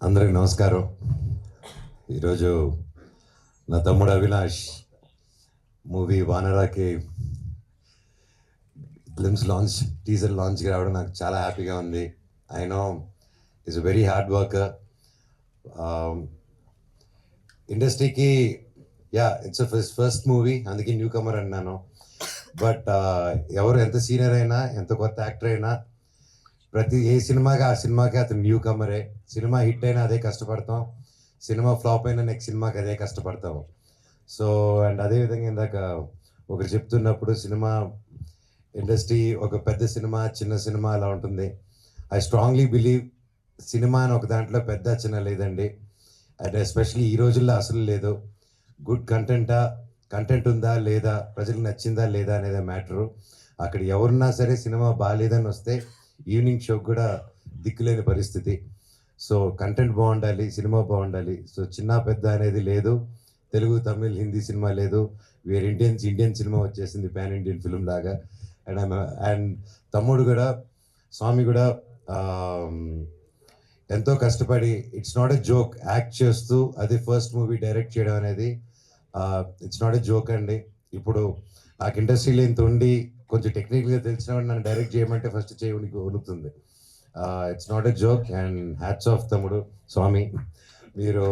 అందరికి నమస్కారం. ఈరోజు నా తమ్ముడు అవినాష్ మూవీ వానరాకి గ్లిమ్స్ లాంచ్ టీజర్ లాంచ్కి రావడం నాకు చాలా హ్యాపీగా ఉంది. I know is a very hard worker. ఇండస్ట్రీకి ఇట్స్ ఫస్ట్ మూవీ, అందుకే న్యూ కమర్ అన్నాను. బట్ ఎవరు ఎంత సీనియర్ అయినా, ఎంత కొత్త యాక్టర్ అయినా, ప్రతి ఏ సినిమాకి ఆ సినిమాకి అతను న్యూ కమరే. సినిమా హిట్ అయినా అదే కష్టపడతాం, సినిమా ఫ్లాప్ అయినా నెక్స్ట్ సినిమాకి అదే కష్టపడతాం. సో అండ్ అదేవిధంగా ఇందాక ఒకరు చెప్తున్నప్పుడు సినిమా ఇండస్ట్రీ ఒక పెద్ద సినిమా, చిన్న సినిమా అలా ఉంటుంది. ఐ స్ట్రాంగ్లీ బిలీవ్ సినిమా అని ఒక దాంట్లో పెద్ద చిన్న లేదండి. అండ్ ఎస్పెషలీ ఈ రోజుల్లో అసలు లేదు. గుడ్ కంటెంట్ ఉందా లేదా, ప్రజలకు నచ్చిందా లేదా అనేది మ్యాటరు. అక్కడ ఎవరున్నా సరే సినిమా బాగాలేదని వస్తే ఈవినింగ్ షోకి కూడా దిక్కులేని పరిస్థితి. సో కంటెంట్ బాగుండాలి, సినిమా బాగుండాలి. సో చిన్న పెద్ద అనేది లేదు. తెలుగు, తమిళ్, హిందీ సినిమా లేదు. వేరే ఇండియన్ సినిమా వచ్చేసింది, పాన్ ఇండియన్ ఫిల్మ్ లాగా. అండ్ తమ్ముడు కూడా, స్వామి కూడా ఎంతో కష్టపడి, it's not a joke, act చేస్తూ అది ఫస్ట్ మూవీ డైరెక్ట్ చేయడం అనేది ఇట్స్ నాట్ ఎ జోక్ అండి. ఇప్పుడు నాకు ఇండస్ట్రీలో ఇంత ఉండి కొంచెం టెక్నికల్గా తెలిసిన నన్ను డైరెక్ట్ చేయమంటే ఫస్ట్ చేయడానికి వణుకుతుంది. It's not a joke. And hats off తమ్ముడు స్వామి, మీరు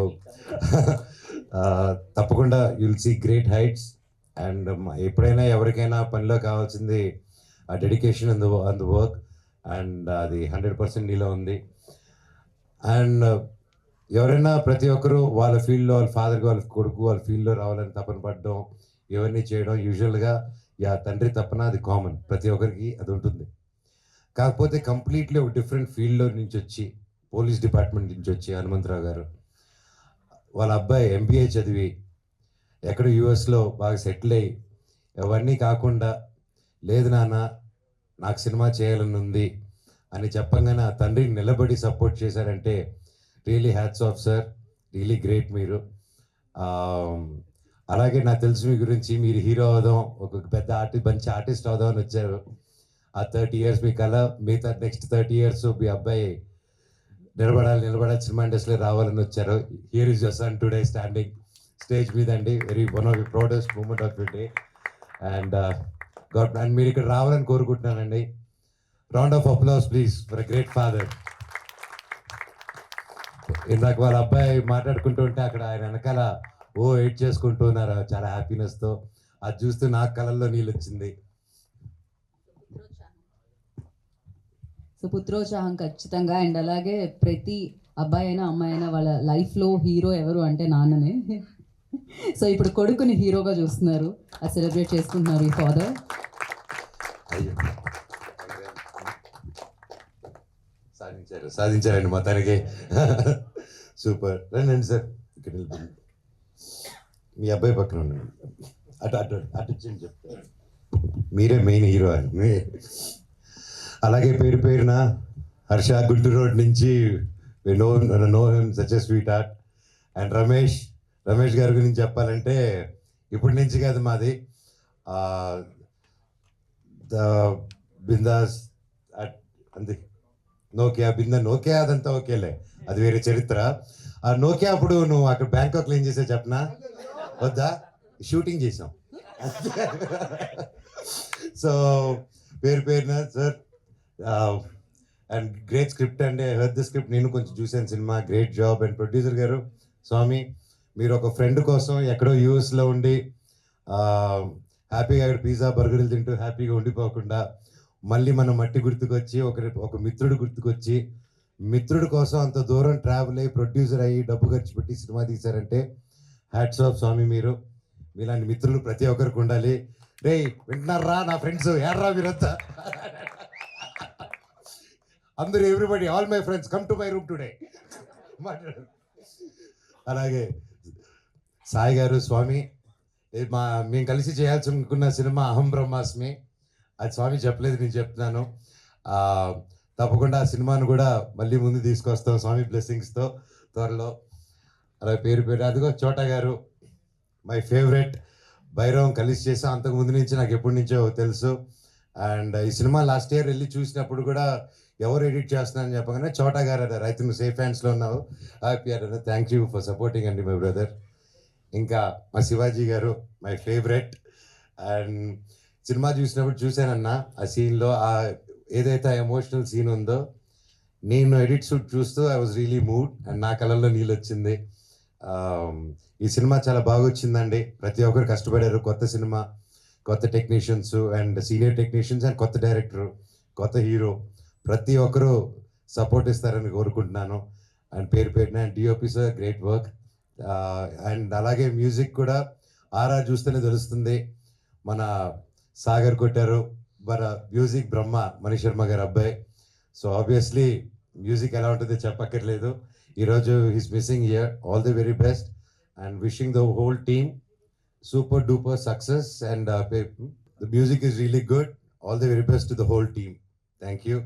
తప్పకుండా you'll see great heights. And ఎప్పుడైనా ఎవరికైనా పనిలో కావాల్సింది ఆ dedication and the work, and అది 100% నీలో ఉంది. అండ్ ఎవరైనా ప్రతి ఒక్కరూ వాళ్ళ ఫీల్డ్లో, వాళ్ళ ఫాదర్కి, వాళ్ళ కొడుకు వాళ్ళ ఫీల్డ్లో రావాలని తపన పడడం, ఇవన్నీ చేయడం యూజువల్గా తండ్రి తపన, అది కామన్, ప్రతి ఒక్కరికి అది ఉంటుంది. కాకపోతే కంప్లీట్లీ ఒక డిఫరెంట్ ఫీల్డ్లో నుంచి వచ్చి, పోలీస్ డిపార్ట్మెంట్ నుంచి వచ్చి హనుమంతరావు గారు వాళ్ళ అబ్బాయి MBA చదివి ఎక్కడ యూఎస్లో బాగా సెటిల్ అయ్యి, అవన్నీ కాకుండా లేదు నాన్న నాకు సినిమా చేయాలని ఉంది అని చెప్పంగానే ఆ తండ్రిని నిలబడి సపోర్ట్ చేశారంటే really hats off sir, really great మీరు. అలాగే నాకు తెలుసు మీ గురించి, మీరు హీరో అవుదాం, ఒక పెద్ద మంచి ఆర్టిస్ట్ అవుదాం అని వచ్చారు. ఆ 30 years మీ కళ, మిగతా నెక్స్ట్ 30 years మీ అబ్బాయి నిలబడాలి సినిమా ఇండస్ట్రీలో రావాలని వచ్చారు. Here is your son today standing stage మీద అండి. One of the proudest moment of your day. And and మీరు ఇక్కడ రావాలని కోరుకుంటున్నానండి. Round of applause please for a great father. ఇందాక వాళ్ళ అబ్బాయి మాట్లాడుకుంటూ ఉంటే అక్కడ ఆయన వెనకాల ఎయిట్ చేసుకుంటూ ఉన్నారు చాలా హ్యాపీనెస్తో. అది చూస్తూ నాకు కళల్లో నీళ్ళు వచ్చింది. సో పుత్రోత్సాహం ఖచ్చితంగా. అండ్ అలాగే ప్రతి అబ్బాయి అయినా అమ్మాయి అయినా వాళ్ళ లైఫ్లో హీరో ఎవరు అంటే నాన్ననే. సో ఇప్పుడు కొడుకుని హీరోగా చూస్తున్నారు, అది సెలబ్రేట్ చేసుకుంటున్నారు ఈ ఫాదర్. సాధించారండి మొత్తానికి. సూపర్. రండి సార్, ఇక్కడ మీ అబ్బాయి పక్కన ఉండండి. అటు చెప్తారు, మీరే మెయిన్ హీరో అని. అలాగే పేరున హర్ష, గుంటూరు రోడ్ నుంచి, know him such a sweet heart. And Ramesh గారి గురించి చెప్పాలంటే ఇప్పటి నుంచి కాదు, మాది బిందాస్ అంతే. నోకియా అదంతా ఓకేలే, అది వేరే చరిత్ర. ఆ నోకియా అప్పుడు నువ్వు అక్కడ బ్యాంకాక్లో ఏం చేసావు చెప్పనా? వద్దా? షూటింగ్ చేసాం. సో పేరున సార్, అండ్ గ్రేట్ స్క్రిప్ట్ అండి. ఐ హర్డ్ ద స్క్రిప్ట్, నేను కొంచెం చూశాను cinema. Great job. And producer గారు స్వామి, మీరు ఒక ఫ్రెండ్ కోసం ఎక్కడో యూఎస్లో ఉండి హ్యాపీగా పిజ్జా బర్గర్లు తింటూ హ్యాపీగా ఉండిపోకుండా మళ్ళీ మన మట్టి గుర్తుకొచ్చి, ఒక మిత్రుడు గుర్తుకొచ్చి, మిత్రుడి కోసం అంత దూరం ట్రావెల్ అయ్యి ప్రొడ్యూసర్ అయ్యి డబ్బు ఖర్చు పెట్టి సినిమా తీశారంటే హ్యాట్స్ ఆఫ్ స్వామి. మీరు మీలాంటి మిత్రులు ప్రతి ఒక్కరికి ఉండాలి. రే వింటున్నారా నా ఫ్రెండ్స్, ఏర్రా మీరంతా, అందరూ everybody, all my friends come to my room today. అలాగే సాయి గారు, స్వామి, మేము కలిసి చేయాల్సి అనుకున్న సినిమా అహం బ్రహ్మాస్మి, అది స్వామి చెప్పలేదు, నేను చెప్తున్నాను. తప్పకుండా ఆ సినిమాను కూడా మళ్ళీ ముందు తీసుకొస్తాం స్వామి బ్లెస్సింగ్స్తో త్వరలో. అలా పేరు అదిగో చోటా గారు, మై ఫేవరెట్. భైరవం కలిసి చేసాం, అంతకు ముందు నుంచి నాకు ఎప్పటి నుంచో తెలుసు. అండ్ ఈ సినిమా లాస్ట్ ఇయర్ వెళ్ళి చూసినప్పుడు కూడా ఎవరు ఎడిట్ చేస్తున్నారని చెప్పగానే చోటా గారు అన్నారు, అయితే నువ్వు సేఫ్ హ్యాండ్స్లో ఉన్నావు, హ్యాపీ అన్నారు. థ్యాంక్ యూ ఫర్ సపోర్టింగ్ అండి మై బ్రదర్. ఇంకా మా శివాజీ గారు మై ఫేవరెట్. అండ్ సినిమా చూసినప్పుడు చూశానన్నా ఆ సీన్లో ఆ ఏదైతే ఎమోషనల్ సీన్ ఉందో, నేను ఎడిట్ షూట్ చూస్తూ I was really mood and నా కళ్ళల్లో నీళ్ళు వచ్చింది. ఈ సినిమా చాలా బాగా వచ్చిందండి. ప్రతి ఒక్కరు కష్టపడారు. కొత్త సినిమా, కొత్త technicians and senior technicians and కొత్త డైరెక్టర్, కొత్త హీరో, ప్రతి ఒక్కరూ సపోర్ట్ ఇస్తారని కోరుకుంటున్నాను. అండ్ పేరు పెట్టిన DOP sir great work. And అలాగే మ్యూజిక్ కూడా ఆరా చూస్తేనే తెలుస్తుంది. మన సాగర్ కొట్టారు, మన మ్యూజిక్ బ్రహ్మ మణి శర్మ గారు అబ్బాయి. సో ఆబ్వియస్లీ మ్యూజిక్ ఎలా ఉంటుందో చెప్పక్కర్లేదు. ఈరోజు he's missing here. All the very best and wishing the whole team super duper success. And the music is really good. All the very best to the whole team. Thank you.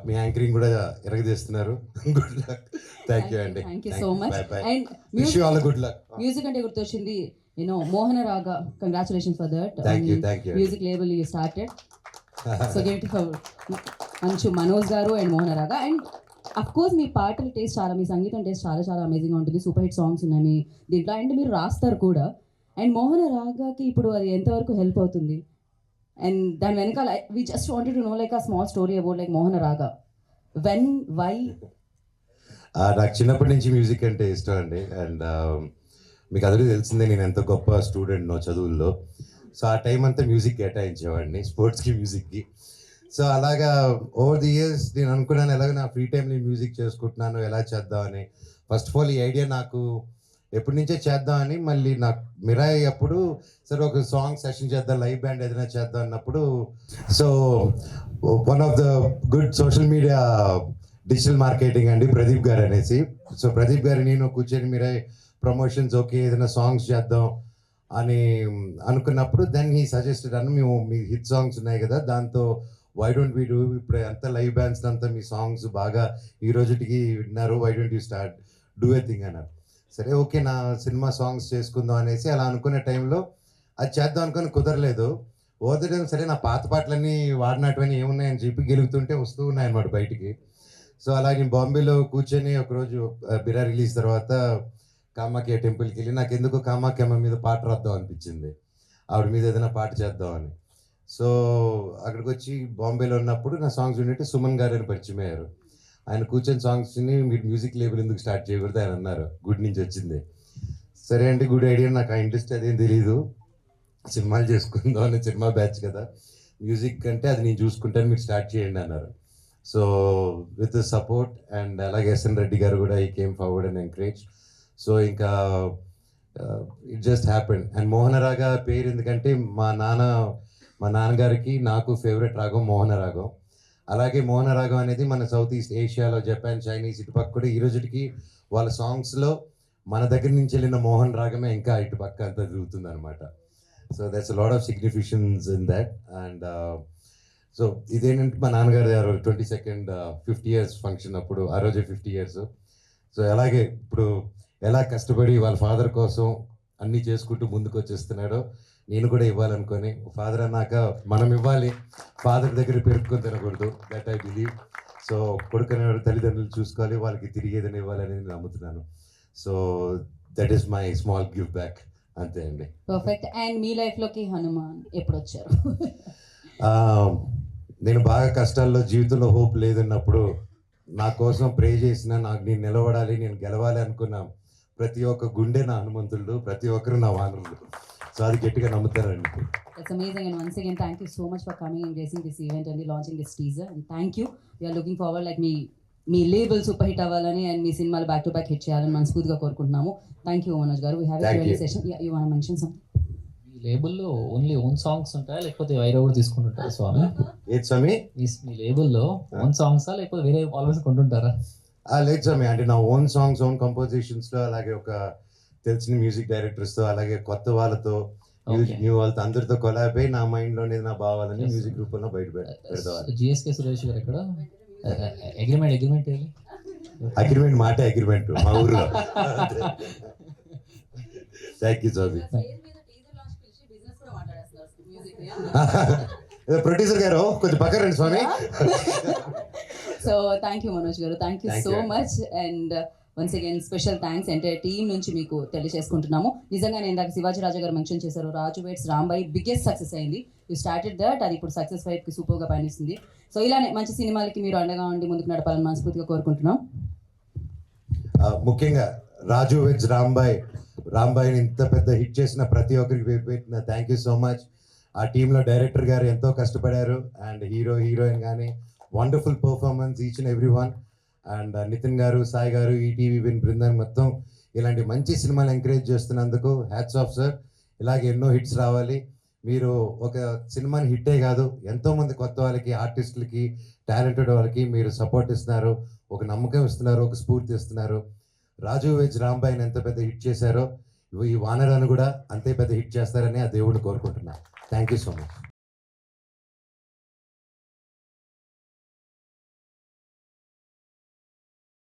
మీ anchoring కూడా ఎరగదీస్తున్నారు. Good luck. Thank you అండి. Thank you so much. And wish you all good luck. Music అంటే గుర్తొచ్చింది, Mohana Raga, congratulations for that. Thank you. Music label you started. So gate Manchu Manoj గారు and మోహన రాగా. And of course మీ పాటల taste చాలా, మీ సంగీతం taste చాలా చాలా అమేజింగ్గా ఉంటుంది. సూపర్ హిట్ సాంగ్స్ ఉన్నాయి మీ దీంట్లో, అండ్ మీరు రాస్తారు కూడా. అండ్ మోహన రాగాకి ఇప్పుడు అది ఎంతవరకు హెల్ప్ అవుతుంది? అండ్ దాని వెనకాల we just wanted to know like a small story about like Mohana Raga. When, why? నాకు చిన్నప్పటి నుంచి మ్యూజిక్ అంటే ఇష్టం అండి. అండ్ మీకు అందరికీ తెలిసిందే నేను ఎంత గొప్ప స్టూడెంట్నో చదువుల్లో. సో ఆ టైం అంతా మ్యూజిక్ కేటాయించేవాడిని, స్పోర్ట్స్కి, మ్యూజిక్కి. సో అలాగా ఓవర్ ది ఇయర్స్ నేను అనుకున్నాను ఎలాగో నా ఫ్రీ టైం నేను మ్యూజిక్ చేసుకుంటున్నాను, ఎలా చేద్దామని. ఫస్ట్ ఆఫ్ ఆల్ ఈ ఐడియా నాకు ఎప్పటి నుంచే చేద్దామని, మళ్ళీ నాకు మిరాయి అప్పుడు సరే ఒక సాంగ్ సెషన్ చేద్దాం, లైవ్ బ్యాండ్ ఏదైనా చేద్దాం అన్నప్పుడు, so one of the good social media digital marketing అండి ప్రదీప్ గారు అనేసి. సో ప్రదీప్ గారు నేను కూర్చొని మిరాయి ప్రమోషన్స్ ఓకే ఏదైనా సాంగ్స్ చేద్దాం అని అనుకున్నప్పుడు దెన్ హీ సజెస్టెడ్ అన్న, మేము మీ హిట్ సాంగ్స్ ఉన్నాయి కదా, దాంతో వై డోంట్ వీ డూ, ఇప్పుడు అంతా లైవ్ బ్యాండ్స్ అంతా మీ సాంగ్స్ బాగా ఈ రోజుకి విన్నారు, why don't you start do a thing అన్నారు. సరే ఓకే నా సినిమా సాంగ్స్ చేసుకుందాం అనేసి అలా అనుకునే టైంలో అది చేద్దాం అనుకుని కుదరలేదు. ఓవర్ టైం సరే నా పాత పాటలన్నీ వాడినటువంటి ఏమున్నాయని చెప్పి గెలుగుతుంటే వస్తూ ఉన్నాయన్నమాట బయటికి. సో అలా నేను బాంబేలో కూర్చొని ఒకరోజు బిరా రిలీజ్ తర్వాత కామాఖ్య టెంపుల్కి వెళ్ళి నాకు ఎందుకు కామాఖ్యమ్మ మీద పాట రాద్దాం అనిపించింది, ఆవిడ మీద ఏదైనా పాట చేద్దామని. సో అక్కడికి వచ్చి బాంబేలో ఉన్నప్పుడు నా సాంగ్స్ వింటే సుమన్ గారు అని పరిచయం అయ్యారు. ఆయన కూర్చొని సాంగ్స్ని మీరు మ్యూజిక్ లేబుల్ ఎందుకు స్టార్ట్ చేయకూడదు ఆయన అన్నారు. గుడ్ నుంచి వచ్చింది. సరే అండి, గుడ్ ఐడియా. నాకు ఆ ఇంట్రెస్ట్ అదేం తెలీదు, సినిమాలు చేసుకుందాం అని, సినిమా బ్యాచ్ కదా, మ్యూజిక్ అంటే అది నేను చూసుకుంటాను, మీరు స్టార్ట్ చేయండి అన్నారు. సో విత్ సపోర్ట్ అండ్ అలాగే ఎస్ఎన్ రెడ్డి గారు కూడా ఈ came forward and encourage. So ఇంకా ఇట్ జస్ట్ హ్యాపెండ్. అండ్ మోహన రాగా పేరు ఎందుకంటే మా నాన్నగారికి నాకు ఫేవరెట్ రాగం మోహన రాగం. అలాగే మోహన రాగం అనేది మన సౌత్ ఈస్ట్ ఏషియాలో జపాన్, చైనీస్ ఇటుపక్క కూడా ఈ రోజుకి వాళ్ళ సాంగ్స్లో మన దగ్గర నుంచి వెళ్ళిన మోహన్ రాగమే ఇంకా ఇటుపక్క అంతా తిరుగుతుంది అనమాట. So that's lot of significance in that. And so ఇదేంటంటే మా నాన్నగారు 22nd 50 years ఫంక్షన్ అప్పుడు, ఆ రోజే 50 years. సో అలాగే ఇప్పుడు ఎలా కష్టపడి వాళ్ళ ఫాదర్ కోసం అన్నీ చేసుకుంటూ ముందుకు వచ్చేస్తున్నాడో నేను కూడా ఇవ్వాలనుకొని, ఫాదర్ అన్నాక మనం ఇవ్వాలి, ఫాదర్ దగ్గర పెరుక్కొని తినకూడదు, దట్ ఐ బిలీవ్. సో కొడుకు అనేవాడు తల్లిదండ్రులు చూసుకోవాలి, వాళ్ళకి తిరిగి ఏదైనా ఇవ్వాలని నేను నమ్ముతున్నాను. So that is my small give back, అంతే అండి. పర్ఫెక్ట్. అండ్ మీ లైఫ్లోకి హనుమాన్ ఎప్పుడు వచ్చారు? నేను బాగా కష్టాల్లో, జీవితంలో హోప్ లేదన్నప్పుడు నా కోసం ప్రే చేసిన, నాకు నేను నిలబడాలి, నేను గెలవాలి అనుకున్నా ప్రతి ఒక్క గుండె నా హనుమంతుడు, ప్రతి ఒక్కరు నా వానరులు. సో అది గట్టిగా నమ్ముతారండి. It's amazing, and once again thank you so much for coming and gracing this event and launching this teaser, and thank you. We are looking forward like me label super hit అవ్వాలని and మీ సినిమాలు back to back hit చేయాలని మనస్ఫూర్తిగా కోరుకుంటున్నాము. Thank you Manoj గారు. We have a Q&A session. Yeah, you want to mention something? ఈ లేబుల్లో only own songs ఉంటాయా లేకపోతే వేరే కూడా తీసుకుంటుంటారా స్వామి? ఏది స్వామి? మీ లేబుల్లో ఓన్ సాంగ్సా లేకపోతే వేరే ఆల్వేస్ కొంటుంటారా? లేదు స్వామి, అంటే నా ఓన్ సాంగ్స్, ఓన్ కంపోజిషన్స్లో, అలాగే ఒక తెలిసిన మ్యూజిక్ డైరెక్టర్స్తో, అలాగే కొత్త వాళ్ళతో, న్యూ వాళ్ళతో, అందరితో కొలాబ్ అయి నా మైండ్లోనే నా భావాలని మ్యూజిక్ రూపంలో బయట పెడతాను. జిఎస్కే సురేష్ గారు ఇక్కడ అగ్రిమెంట్ ఏది? అగ్రిమెంట్ మాట అగ్రిమెంట్ మా ఊర్లో. Thank you Swamy. ప్రొడ్యూసర్ గారు కొంచెం పక్కన రండి స్వామి. సో థ్యాంక్ యూ మనోజ్ గారు, thank you Thank so you. Much. And once again special thanks entire team నుంచి మీకు తెలియజేసుకుంటున్నాము. నిజంగా నేను ఇందాక శివాజీ రాజా గారు మెన్షన్ చేశారు, రాజు వెడ్స్ రాంబాయి బిగ్గెస్ట్ సక్సెస్ అయింది. యూ స్టార్టెడ్ దట్, అది ఇప్పుడు సక్సెస్ వైపుకి సూపర్గా పయనిస్తుంది. సో ఇలానే మంచి సినిమాలకి మీరు అండగా ఉండి ముందుకు నడపాలని మనస్ఫూర్తిగా కోరుకుంటున్నాం. ముఖ్యంగా రాజు వెజ్ రాంబాయిని ఇంత పెద్ద హిట్ చేసిన ప్రతి ఒక్కరికి పేరు పెట్టిన థ్యాంక్ యూ సో మచ్. ఆ టీంలో డైరెక్టర్ గారు ఎంతో కష్టపడారు, అండ్ హీరోయిన్ కానీ wonderful performance each and every one. And Nitin గారు, సాయి గారు, ఈటీవీ విన్ బృందం మొత్తం ఇలాంటి మంచి సినిమాలు ఎంకరేజ్ చేస్తున్నందుకు హ్యాట్స్ ఆఫ్ సార్. ఇలాగే ఎన్నో హిట్స్ రావాలి. మీరు ఒక సినిమాని హిట్టే కాదు, ఎంతోమంది కొత్త వాళ్ళకి, ఆర్టిస్టులకి, టాలెంటెడ్ వాళ్ళకి మీరు సపోర్ట్ ఇస్తున్నారు, ఒక నమ్మకం ఇస్తున్నారు, ఒక స్ఫూర్తి ఇస్తున్నారు. రాజు వెజ్ రాంబాయిని ఎంత పెద్ద హిట్ చేశారో ఈ వానరాన్ని కూడా అంతే పెద్ద హిట్ చేస్తారని ఆ దేవుడిని కోరుకుంటున్నాను. Thank you so much.